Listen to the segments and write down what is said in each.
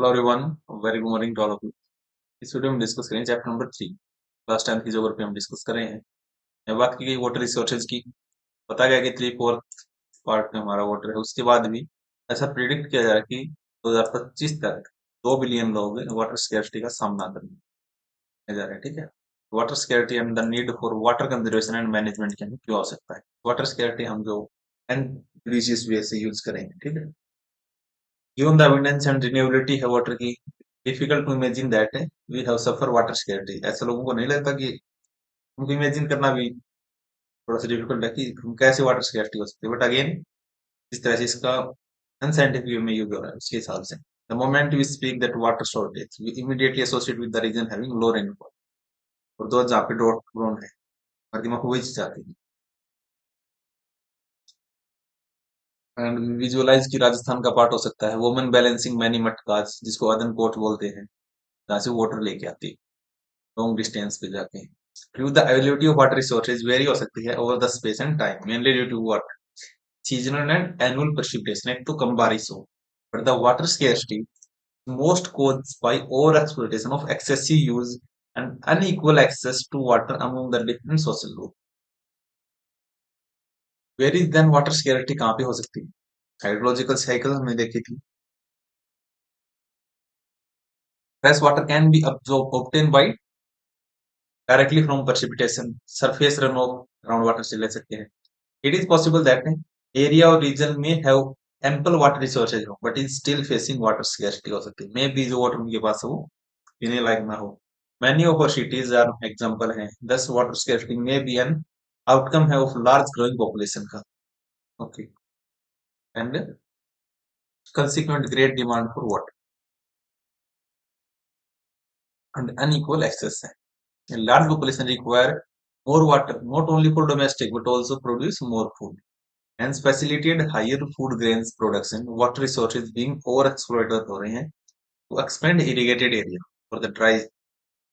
Hello everyone, very good morning to all of you. इस video में discuss करेंगे chapter number 3। Last time की geography हम discuss कर रहे हैं। यहाँ बात की गई वाटर रिसोर्सेज की। बताया गया कि 3/4 पार्ट में हमारा वाटर है। उसके बाद भी ऐसा प्रिडिक्ट किया जा रहा है कि 2025 तक 2 बिलियन लोग वाटर स्कैर्सिटी का सामना करने जा रहे हैं। ठीक है, water scarcity and the need for water conservation and management के क्यों हो सकता है। वाटर स्कैर्सिटी हम जो एंड वे से यूज करेंगे। ठीक है, given the abundance and renewability है वाटर की, difficult to imagine that we have suffer water scarcity। ऐसे लोगों को नहीं लगता कि उनको इमेजिन करना भी थोड़ा सा डिफिकल्ट है कि हम कैसे वाटर स्कैर्सिटी हो सकती है। बट अगेन जिस तरह से इसका अनसाइंटिफिक वे में यूज हो रहा है उसके हिसाब से, the moment we speak that water shortage we immediately associate with the region having low rainfall, और दो जहाँ पे ड्रॉट प्रोन है हमारे दिमाग को वही चीज आती है। एंड विजुअलाइज की राजस्थान का पार्ट हो सकता है वुमेन बैलेंसिंग मैनी मटकाज, जिसको अदन कोट बोलते हैं, जहाँ से वाटर लेके आती है लॉन्ग डिस्टेंस पे जाके। Due the availability of water resources vary हो सकती है over the space and time, mainly due to water seasonal and annual precipitation एक तो कम बारिश हो। but the water scarcity most caused by over exploitation of excessive use and unequal access to water among the different social group। where is then water scarcity कहाँ पे हो सकती है? Hydrological cycle हमने देखी थी। fresh water can be obtained by directly from precipitation, surface runoff, groundwater से ले सकते हैं। It is possible that area or region may have ample water resources हो, but is still facing water scarcity हो सकती है। मे भी जो वाटर उनके पास है वो पीने लायक ना हो। Many of our cities are example हैं। Thus water scarcity may be an outcome है of large growing population का। Okay, and consequent great demand for water and unequal access है। A large population require more water not only for domestic but also produce more food, hence facilitate higher food grains production। water resources being overexploited हो रहे हैं to expand irrigated area for the dry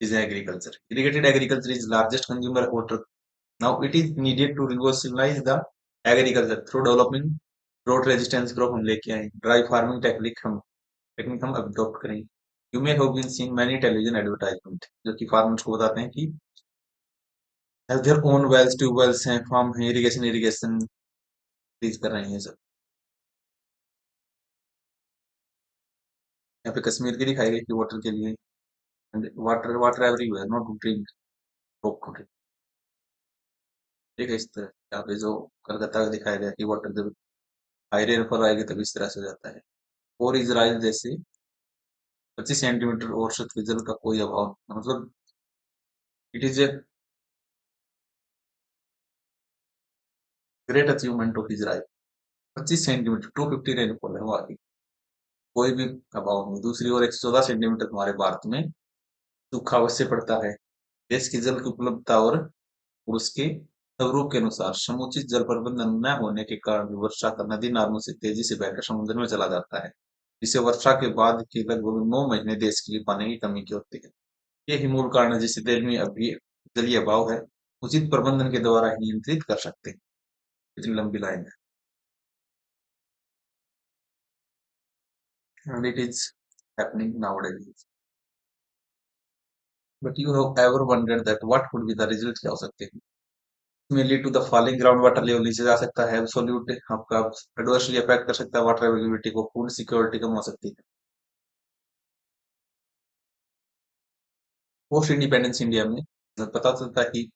is agriculture। irrigated agriculture is largest consumer of water। now it is needed to revolutionize the agriculture through developing drought resistance crop हम लेके आए, dry farming technique हम adopt करें। You may have been seen many television advertisement जो कि farmers को बताते हैं कि have their own wells, tubewells हैं, फार्म है, इरिगेशन प्लीज कर रहे हैं सब। यहाँ पे कश्मीर की दिखाई गई कि वाटर के लिए water water everywhere not to drink, top to drink. ठीक है, इस तरह यहाँ पे जो कलकत्ता का दिखाया गया कि वाटर जब हाई रेनफॉल आएगी तब इस तरह से हो जाता है। और इजराइल जैसे 25 सेंटीमीटर औसत के जल का कोई अभाव, मतलब it is a great achievement of Israel. 25 centimetre 250 rainfall है वहां की, कोई भी अभाव नहीं। दूसरी ओर 114 सेंटीमीटर हमारे भारत में सूखा अवश्य पड़ता है। देश की जल की उपलब्धता और उसके स्वरूप के अनुसार समुचित जल प्रबंधन न होने के कारण वर्षा का नदी नालों से तेजी से बहकर समुद्र में चला जाता है, जिससे वर्षा के बाद के लगभग 9 महीने देश के लिए पानी की कमी की होती है। यही मूल कारण है जिसे देश में अभी जलीय अभाव है उचित प्रबंधन के द्वारा ही नियंत्रित कर सकते हैं। इतनी लंबी लाइन है and it is happening nowadays। but you have ever wondered that what could be the result क्या हो सकते हैं? may lead to the falling ground water level, नीचे जा सकता है। एब्सोल्यूट आपका एडवर्सली अफेक्ट कर सकता है वाटर अवेलेबिलिटी को, फूड सिक्योरिटी कम हो सकती है। पोस्ट इंडिपेंडेंस इंडिया में पता चलता है कि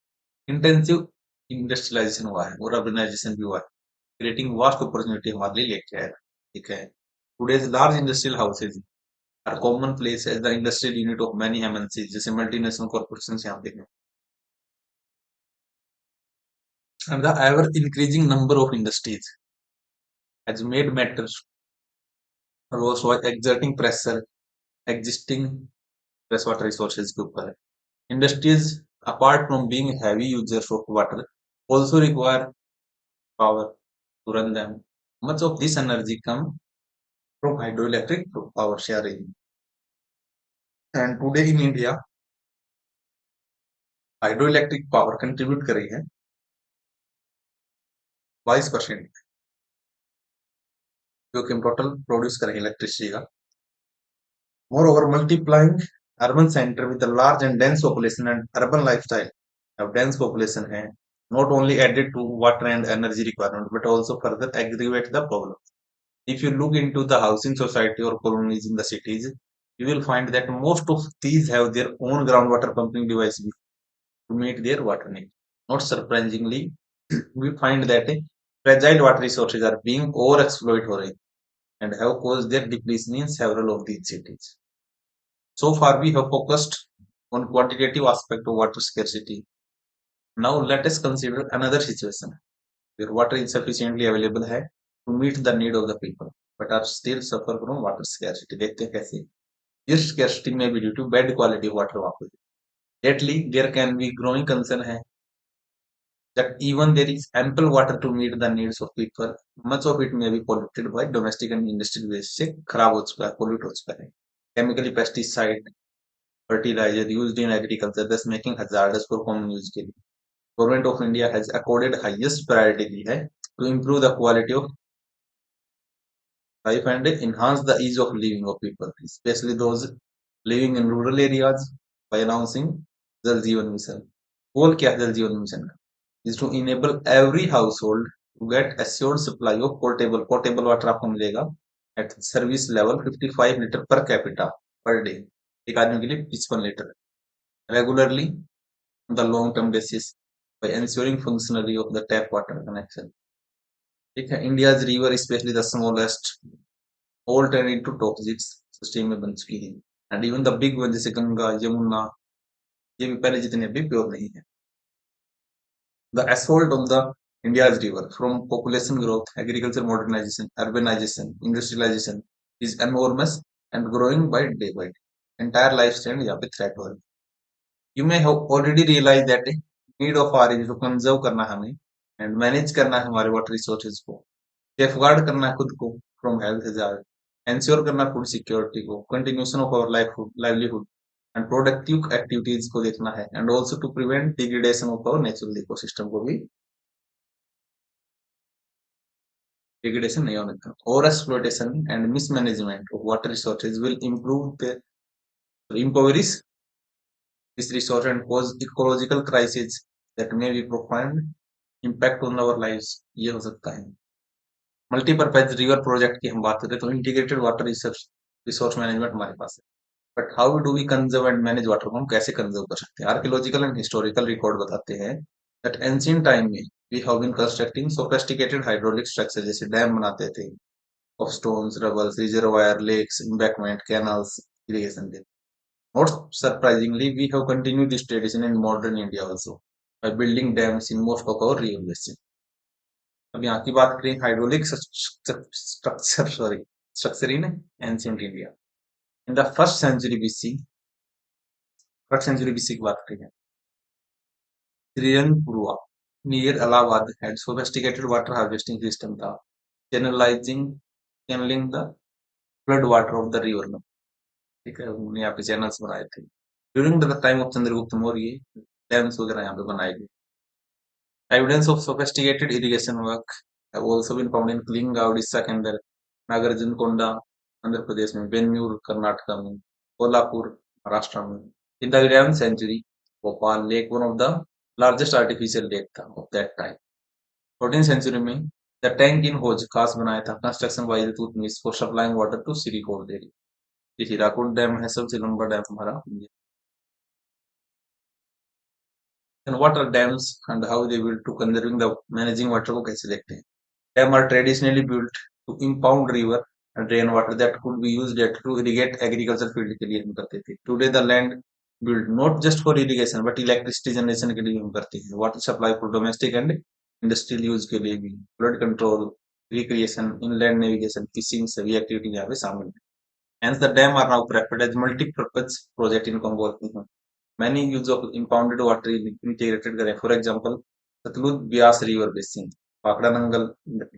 इंटेंसिव इंडस्ट्रियलाइजेशन हुआ है और अर्बनाइजेशन भी हुआ है, क्रिएटिंग वास्ट अपॉर्चुनिटी हमारे लिए लेके आएगा। ठीक है, today's large industrial houses are common place as the industrial unit of many MNC, जैसे मल्टीनेशनल कॉर्पोरेशन यहाँ पे, and the ever increasing number of industries has made matters worse by exerting pressure existing freshwater resources के ऊपर है। Industries apart from being heavy users of water also require power to run them। Much of this energy come from hydroelectric power sharing, and today in India hydroelectric power contribute कर रही है 22% जो कि हम total produce करेंगे electricity का। Moreover, multiplying urban center with a large and dense population and urban lifestyle. Now, dense population hai, not only added to water and energy requirement, but also further aggravate the problem. If you look into the housing society or colonies in the cities, you will find that most of these have their own groundwater pumping device to meet their water needs. Not surprisingly, we find that fragile water resources are being overexploited and have caused their depletion in several of these cities. So far, we have focused on quantitative aspect of water scarcity. Now, let us consider another situation where water is sufficiently available है to meet the need of the people, but are still suffer from water scarcity. देखते हैं कैसे. This scarcity may be due to bad quality of water. वहाँ पे. Lately, there can be growing concern है that even there is ample water to meet the needs of people, much of it may be polluted by domestic and industrial waste से खराब हो चुका है, pollute हो चुका है. Chemically pesticide, fertilizer used in agriculture, thus making hazardous for common use के लिए. Government of India has accorded highest priority दी है to improve the quality of life and enhance the ease of living of people, especially those living in rural areas by announcing Jal Jeevan Mission. Goal क्या है Jal Jeevan Mission का? Is to enable every household to get assured supply of potable water आपको मिलेगा at service level 55 liter per capita per day. एक आदमी के लिए 55 litre regularly on the long term basis by ensuring functionality of the tap water connection. ठीक है, India's river, especially the smallest, all turn into toxic system में बन चुकी है. And even the big one जैसे गंगा, यमुना, ये भी पहले जितने भी प्योर नहीं है. The assault of the India's river from population growth, agriculture modernization, urbanization, industrialization is enormous and growing by day by day. Entire lifestyle यहाँ पे threat हो रही है. You may have already realized that need of our is to conserve करना हमें and manage करना है हमारे water resources को, safeguard करना है खुद को from health hazard, ensure करना food security को, continuation of our livelihood and productive activities को देखना है and also to prevent degradation of our natural ecosystem को भी degradation नहीं होने का. Over exploitation and mismanagement of water resources will impoverish this resource and cause ecological crisis that may be profound impact on our lives. ये हो सकता है. Multipurpose river project की हम बात करें तो इंटीग्रेटेड वाटर रिसोर्स मैनेजमेंट हमारे पास है. But how do we conserve and manage water को हम कैसे कंजर्व कर सकते हैं. आर्कियोलॉजिकल एंड हिस्टोरिकल रिकॉर्ड बताते हैं दैट एंशिएंट टाइम में we have been constructing sophisticated hydraulic structure जैसे डैम बनाते थे of stones, rubbles, reservoir, lakes, embankment, canals, irrigation. Not surprisingly, we have continued this tradition in modern India also by building dams in most of our river basin. अब यहाँ की बात करें hydraulic structure in ancient India in the first century BC की बात करें त्रिरंगपुरुआ near Allahabad had sophisticated water harvesting system था channeling the flood water of the river में. ठीक है, उन्होंने यहाँ पे चैनल्स बनाए थे. During the time of Chandragupta Maurya dams वगैरह यहाँ पे बनाए गए. Evidence of sophisticated irrigation work have also been found in Kalinga, Odisha के अंदर, नागार्जुनकोंडा आंध्र प्रदेश में, बेन्यूर कर्नाटका में, कोल्हापुर महाराष्ट्र में. In the 11th century, Bhopal lake one of the largest artificial lake था of that time. 14th century में the tank in Hoj खास बनाया था construction by the Tutmis for supplying water to Sirikot area. ये Hirakud dam है सबसे लंबा dam हमारा India. And what are dams and how they built to conserving the managing water को कैसे देखते हैं. Dam are traditionally built to impound river and rainwater that could be used to irrigate agriculture field के लिए हम करते थे. Today the land built not just for irrigation but electricity generation के लिए हम करते हैं. Water supply for domestic and industrial use के लिए भी. Flood control, recreation, inland navigation, fishing सभी activity यहाँ पे शामिल है. Hence the dam are now preferred as multi-purpose project in Congo. Many use of impounded water integrated करें. For example, Sutlej Beas river basin पाकड़ा नंगल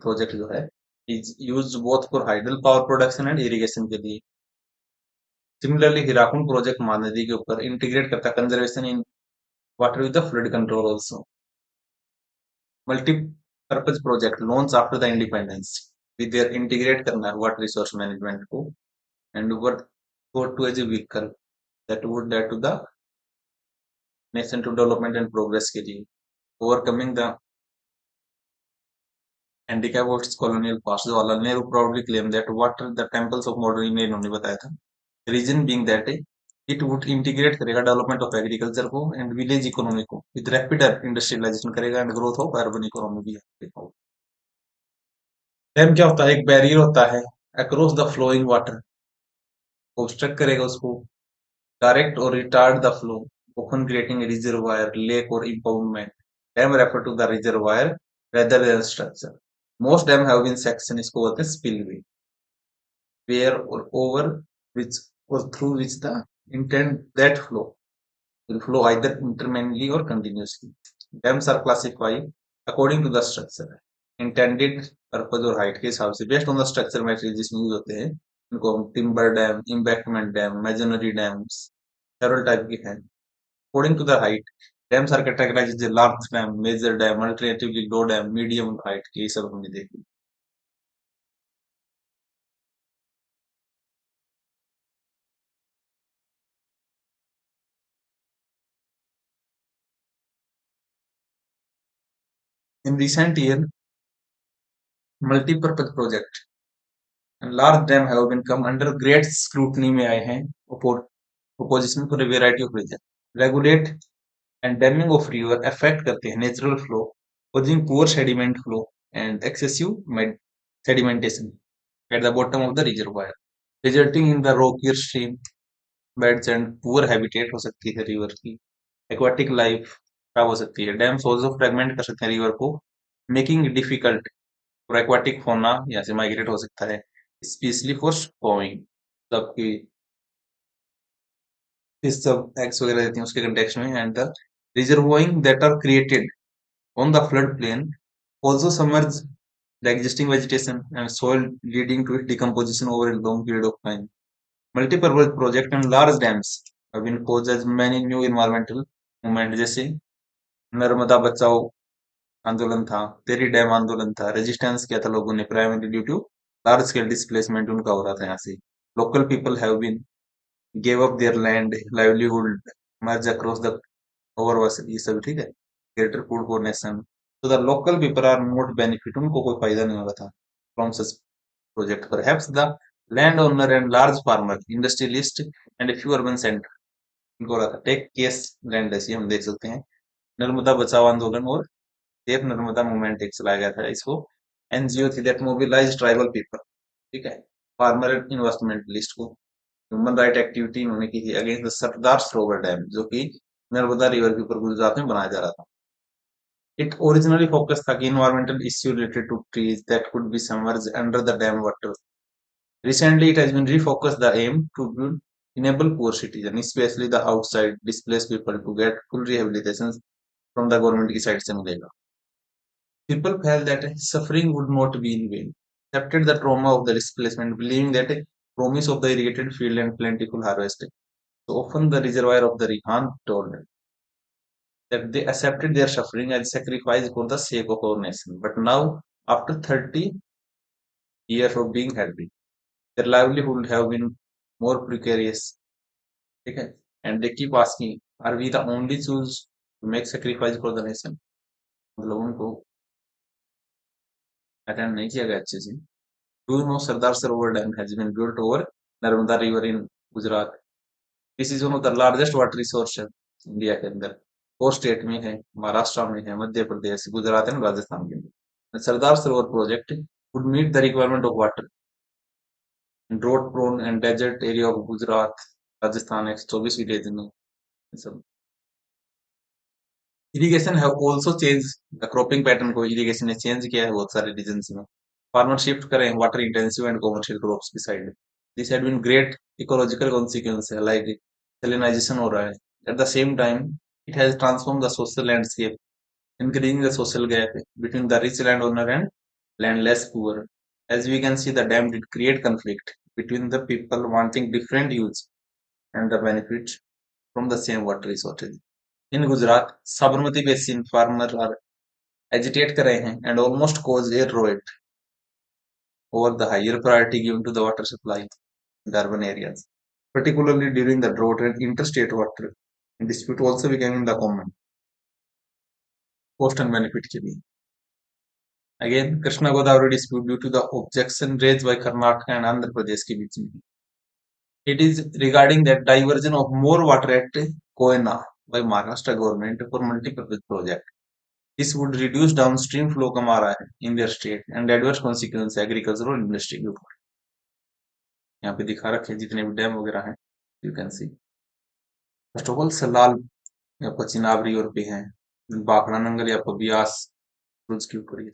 प्रोजेक्ट जो है is used both for hydel power production and irrigation के लिए. Similarly, Hirakud project Mahanadi के ऊपर integrate करता conservation in water with the flood control also. Multipurpose project launch after the independence with their integrate करना है वाटर रिसोर्स मैनेजमेंट को and go to as a vehicle that would lead to the nation to development and progress के लिए overcoming the handicap of its colonial past. Jawaharlal Nehru proudly claimed that what the temples of modern India इन्होंने बताया था. Reason being that it would integrate करेगा development of agriculture को and village economy को with rapid industrialization करेगा and growth of urban economy भी है. Dam क्या होता है? एक बैरियर होता है across the flowing water, obstruct करेगा उसको, डायरेक्ट और retard the flow, often creating a reservoir, lake or impoundment. Dam refer to the reservoir rather than structure. Most dam have been sections इसको बोलते हैं spillway, where or over which or through which the intent that flow will flow either intermittently or continuously. Dams are classified according to the structure, intended purpose और height के हिसाब से based on the structure material जिसमें use होते हैं. इनको हम timber dam, embankment dam, masonry dams, several type के हैं. According to the height, dams are categorized as a large dam, major dam, alternatively low dam, medium height के ये सब हमने देखे. In recent year, multi-purpose project and large dam have been come under great scrutiny में आए हैं opposition for a variety of reasons. Regulate and damming of river affect करते हैं natural flow, causing poor sediment flow and excessive sedimentation at the bottom of the reservoir, resulting in the rockier stream beds and poor habitat हो सकती है river की, aquatic life खराब हो सकती है. Dams also fragment कर सकते हैं river को, making it difficult for aquatic fauna यहाँ से migrate हो सकता है, especially for spawning. सबकी इस सब एक्स वगैरह देती हैं उसके कंटेक्स्ट में. And the reservoirs that are created on the floodplain also submerge the existing vegetation and soil, leading to its decomposition over a long period of time. Multi-purpose project and large dams have been caused as many new environmental movement जैसे नर्मदा बचाओ आंदोलन था, तेरी dam आंदोलन था, resistance किया था लोगों ने primary due to large scale displacement उनका हो रहा था यहाँ से. Local people have been gave up their land, livelihood, merge across the overwas ये सब ठीक है. Greater food for nation. So the local people are not benefit, उनको कोई फायदा नहीं होगा था from such project. Perhaps the landowner and large farmer, industrialist and a few urban center इनको हो रहा था. टेक केस लैंड ऐसी हम देख सकते हैं. नर्मदा बचाओ आंदोलन और देव नर्मदा मूवमेंट एक चलाया गया था. इसको एनजीओ थी दैट मोबिलाइज ट्राइबल पीपल, ठीक है. फार्मर इन्वेस्टमेंटलिस्ट को ह्यूमन राइट एक्टिविटी इन्होंने की थी against the Sardar Sarovar dam जो कि नर्मदा रिवर के ऊपर गुजरात में बनाया जा रहा था. इट ओरिजिनली फोकस था कि environmental issue related to trees that could be submerged under the dam water. Recently, it has been refocused the aim to build enable poor citizens, especially the outside displaced people, to get full rehabilitation from the government की side से मिलेगा. People felt that suffering would not be in vain, accepted the trauma of the displacement, believing that a promise of the irrigated field and plentiful harvest. So often the reservoir of the Rihan told that they accepted their suffering as sacrifice for the sake of our nation. But now, after 30 years of being happy, their livelihood have been more precarious. Okay? And they keep asking, are we the only choose to make sacrifice for the nation? मतलब उनको attend नहीं किया गया अच्छे से. Do you know Sardar Sarovar Dam has been built over Narmada River in Gujarat? This is one of the largest water resources India के अंदर. 4 state में है, महाराष्ट्र में है, मध्य प्रदेश, गुजरात एंड राजस्थान के अंदर. Sardar Sarovar project would meet the requirement of water in drought prone and desert area of Gujarat, Rajasthan, 24 village में सब. Irrigation have also change the cropping pattern को इरिगेशन ने चेंज किया है बहुत सारे रीजन्स में. फार्मर शिफ्ट करें water intensive and commercial crops की साइड. This had been great ecological consequence है लाइक सैलिनाइजेशन हो रहा है. At the same time it has transform the social landscape, increasing the social gap between the rich landowner and landless poor. As we can see, the dam did create conflict between the people wanting different use and the benefits from the same water resources. In Gujarat, Sabarmati Basin farmers are agitate कर रहे हैं and almost cause a riot over the higher priority given to the water supply in the urban areas. particularly during the drought and interstate water dispute also became in the common cost and benefit के लिए. Again, Krishna Godavari dispute due to the objection raised by Karnataka and Andhra Pradesh के बीच में. It is regarding that diversion of more water at Koyana by Maharashtra government for multi-purpose project. This would reduce downstream flow कमा रहा है in their state and adverse consequence agricultural industry के ऊपर. यहाँ पे दिखा रखे जितने भी डैम वगैरह हैं, you can see. First of all Salal आपका चिनाब रिवर पे है, बाखड़ा नंगल या आपका बियास क्रूज के ऊपर,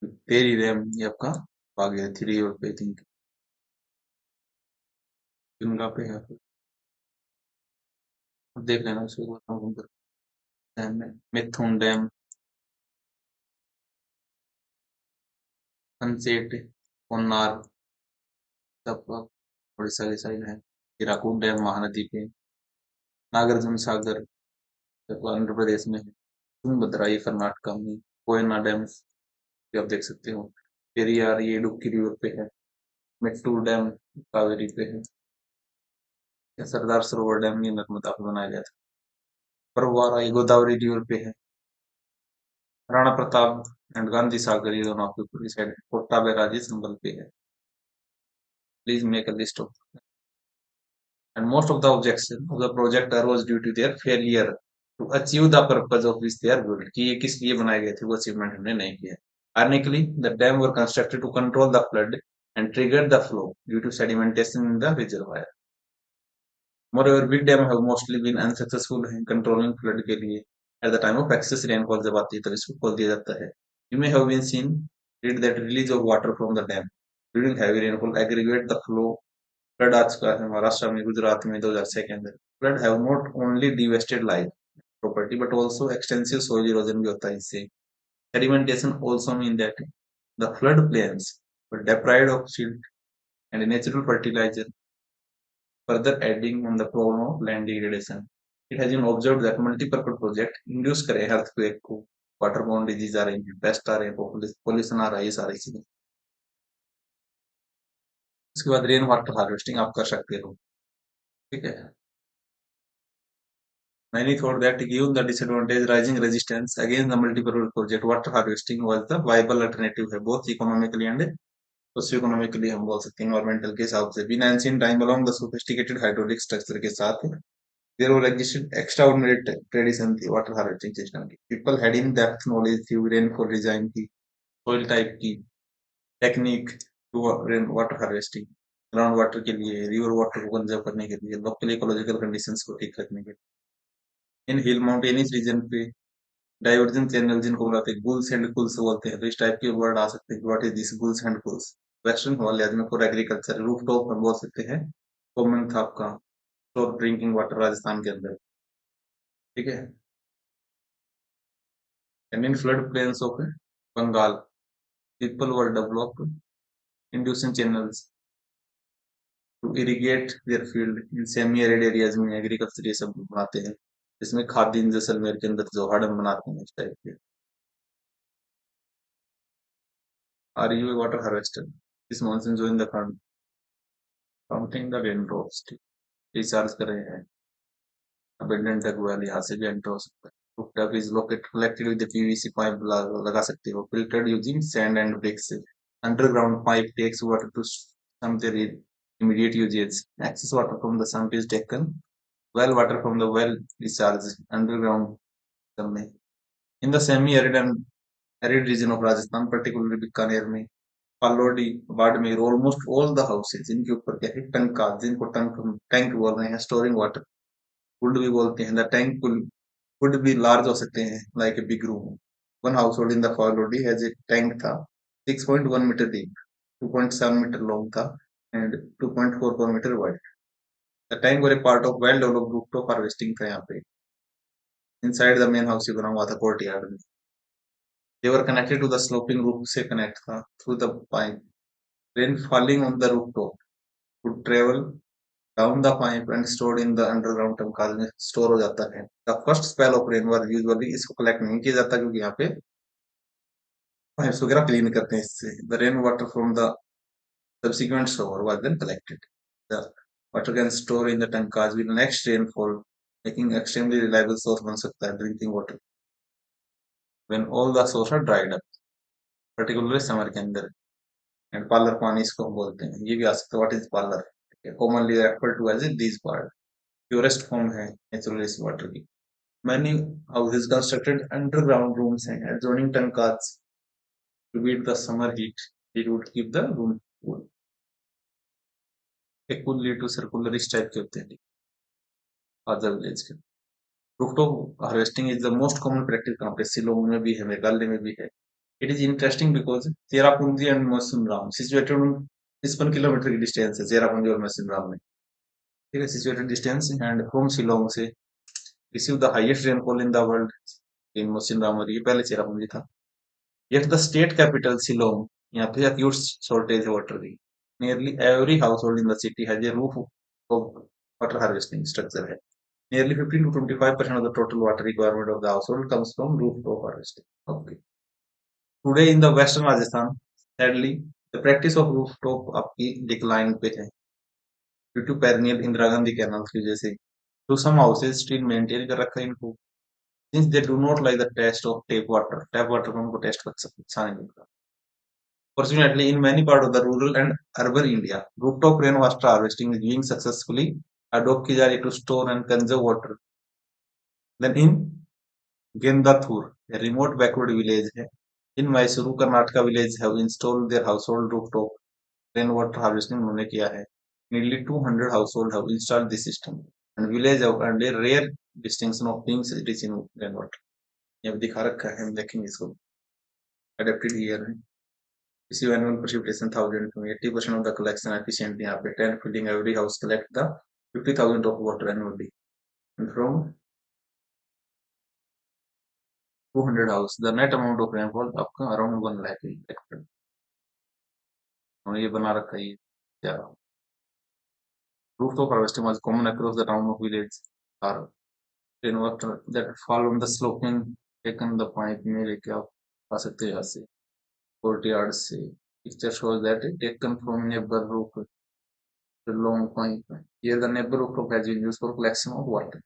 तेरी डैम ये आपका आगे थ्री रिवर पे थिंक गंगा पे है, देख लेना उसको. डैम में मिथुन डैम, सनसेट, कोन्नार, सब उड़ीसा की साइड है. हीराकुड डैम महानदी पे, नागार्जुन सागर आंध्र प्रदेश में है, तुंगभद्रा ये कर्नाटका में, कोयना डैम आप देख सकते हो, पेरियार ये इडुक्की रिवर पे है, मेट्टूर डैम कावेरी पे है, सरदार सरोवर डैम ये नर्मदा पे बनाया गया था, परवारा ये गोदावरी रिवर पे है, राणा प्रताप एंड गांधी सागर ये दोनों आपके पूरी साइड है, कोटा बैराज संबल पे है. Please make a list of. And most of the objection of the project arose due to their failure to achieve the purpose of which they are built. कि ये किस लिए बनाए गए थे वो achievement हमने नहीं किया. Ironically, the dam were constructed to control the flood and trigger the flow due to sedimentation in the reservoir. Moreover, big dam have mostly been unsuccessful in controlling flood के लिए. At the time of excess rainfall जब आती है तब इसको खोल दिया जाता है. You may have been seen read that release of water from the dam during heavy rainfall aggregate the flow. Flood आ चुका है महाराष्ट्र में, गुजरात में 2006 के अंदर. Flood have not only devastated life property but also extensive soil erosion भी होता है इससे. Sedimentation also mean that the flood plains were deprived of silt and natural fertilizer, further adding on the problem of land degradation. It has been observed that multi-purpose project induce करे earthquake को, waterborne disease आ रही है, paste आ रहे हैं, pollution आ रहा है, ये सारी चीजें. उसके बाद रेन वाटर हार्वेस्टिंग आप कर सकते हो, ठीक है. Many thought that given the disadvantage rising resistance against the multi-purpose project, water harvesting was the viable alternative है, both economically and socio-economically हम बोल सकते हैं environmental के हिसाब से. In ancient time along the sophisticated hydraulic structure के साथ there were existed extraordinary tradition थी water harvesting system की. People had in depth knowledge थी rainfall design की, soil type की, technique to rain water harvesting, ground water के लिए, river water को कंजर्व करने के लिए, लोकल इकोलॉजिकल कंडीशंस को ठीक रखने के लिए. इन हिल माउंटेनियस रीजन पे डाइवर्जन चैनल जिनको बुलाते हैं गुल्स एंड कुल्स बोलते हैं, तो इस टाइप के वर्ड आ सकते हैं. What is this guhls and kuhls? Western Himalaya में फॉर एग्रीकल्चर रूफ टॉप में बोल सकते हैं. कॉमन था आपका फॉर ड्रिंकिंग वाटर राजस्थान के अंदर, ठीक है. And in flood plains of Bengal people were developed inducing channels to irrigate their field. In semi arid areas में एग्रीकल्चर ये सब बनाते हैं, इसमें खाद्य जैसलमेर के अंदर जो हड़म बनाते हैं इस टाइप के. Are you a water harvester? This monsoon जो in the front, counting the raindrops, recharge कर रहे हैं. abundant tag well यहाँ से भी एंटर हो सकता है. Rooftop is located collected with the PVC pipe लगा सकते हो. Filtered using sand and bricks. Underground pipe takes water to some their immediate usage. Excess water from the sump is taken. Well water from the well discharged underground system में. In the semi-arid and arid region of Rajasthan, particularly Bikaner में, Phalodi, Barmer, almost all the houses इनके ऊपर क्या है टंका, जिनको tank बोल रहे हैं, स्टोरिंग वाटर कुल्ड भी बोलते हैं. द टैंक कुड भी लार्ज हो सकते हैं, like a big room. One house hold in the Phalodi has a tank था 6.1 मीटर डीप, 2.7 मीटर लॉन्ग था and 2.44 metre wide. The tank were a part of well developed rooftop harvesting था यहाँ पे. Inside the main house बना हुआ था courtyard में. They were connected to the sloping roof से connect था through the pipe. Rain falling on the rooftop would travel down the pipe and stored in the underground टमकाल में store हो जाता है. The first spell of rain was usually इसको collect नहीं किया जाता क्योंकि यहाँ पे pipes वगैरह clean करते हैं इससे. The rain water from the subsequent shower was then collected. The Water can store in the tankas with next rainfall, making extremely reliable source बन सकता है drinking water when all the sources are dried up, particularly summer के अंदर. And parlor पानी इसको हम बोलते हैं. ये भी आ सकता है. What is parlor? Commonly referred to as a these part. Purest form है natural water की. Many houses constructed underground rooms and adjoining tankas to beat the summer heat. It would keep the room cool. एक cool lead to circular इस type के होते हैं other village के. Rooftop harvesting is the most common practice कहाँ पे शिलोंग में भी है मेघालय में भी है. It is interesting because Cherrapunji and Mawsynram situated on 55 kilometre की डिस्टेंस है चेरापूंजी और मौसिनराम में. ठीक है situated distance and from Shillong से receive the highest rainfall in the world in Mawsynram और ये पहले चेरापूंजी था. Yet the state capital Shillong यहाँ पे acute shortage है water की. Nearly every household in the city has a roof of water harvesting structure है. Nearly 15 to 25% of the total water requirement of the household comes from rooftop harvesting. Okay. Today in the Western Rajasthan, sadly, the practice of rooftop आपकी decline पे है. Due to perennial Indira Gandhi canal की वजह से. So some houses still maintain कर रखा है इनको. Since they do not like the taste of tap water को उनको taste अच्छा नहीं लगता. Fortunately, in many parts of the rural and urban India, rooftop rainwater harvesting is being successfully adopted की जा रही to store and conserve water. Then in Gendathur, a remote backward village है. In Mysuru, Karnataka village have installed their household rooftop rainwater harvesting उन्होंने किया है. Nearly 200 households have installed this system. And village have earned a rare distinction of being rich in rainwater. यहाँ पे दिखा रखा है हम देखेंगे इसको. Adapted here है. Receive annual precipitation 1000 to 80% of the collection efficiently यहाँ पे 10 filling every house collect the 50,000 of water annually. And from 200 house, the net amount of rainfall आपका around 1 lakh expected. और ये बना रखा है क्या rooftop harvesting was common across the town of village or rainwater that fall on the sloping taken the pipe में लेके आप आ सकते हैं यहाँ से 40 yards से. Picture shows that taken from neighbor roof the long pipe. Here the neighbor rooftop has been used for collection of water.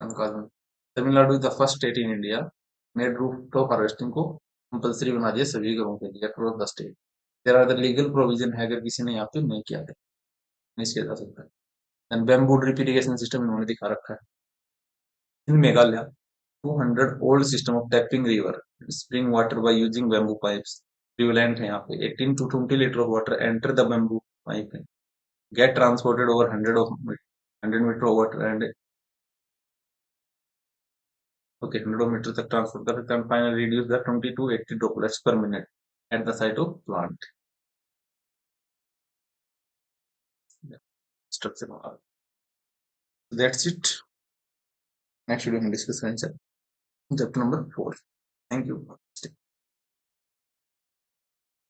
Tamil Nadu is the first state in India made rooftop harvesting को compulsory बना दिया सभी घरों के लिए across the state. There are the legal provision है अगर किसी ने यहाँ पे नहीं किया है नहीं किया जा सकता. And bamboo drip irrigation system इन्होंने दिखा रखा है. In Meghalaya, 200 old system of tapping river spring water by using bamboo pipes prevalent है यहाँ पे. 18 to 20 liter of water enter the bamboo pipe get transported over 100 meter of water and 100 meter तक transfer कर सकते हैं. Finally reduce the 20 to 80 droplets per minute at the site of plant. Structure. That's it. Next video we discuss chapter number 4. Thank you.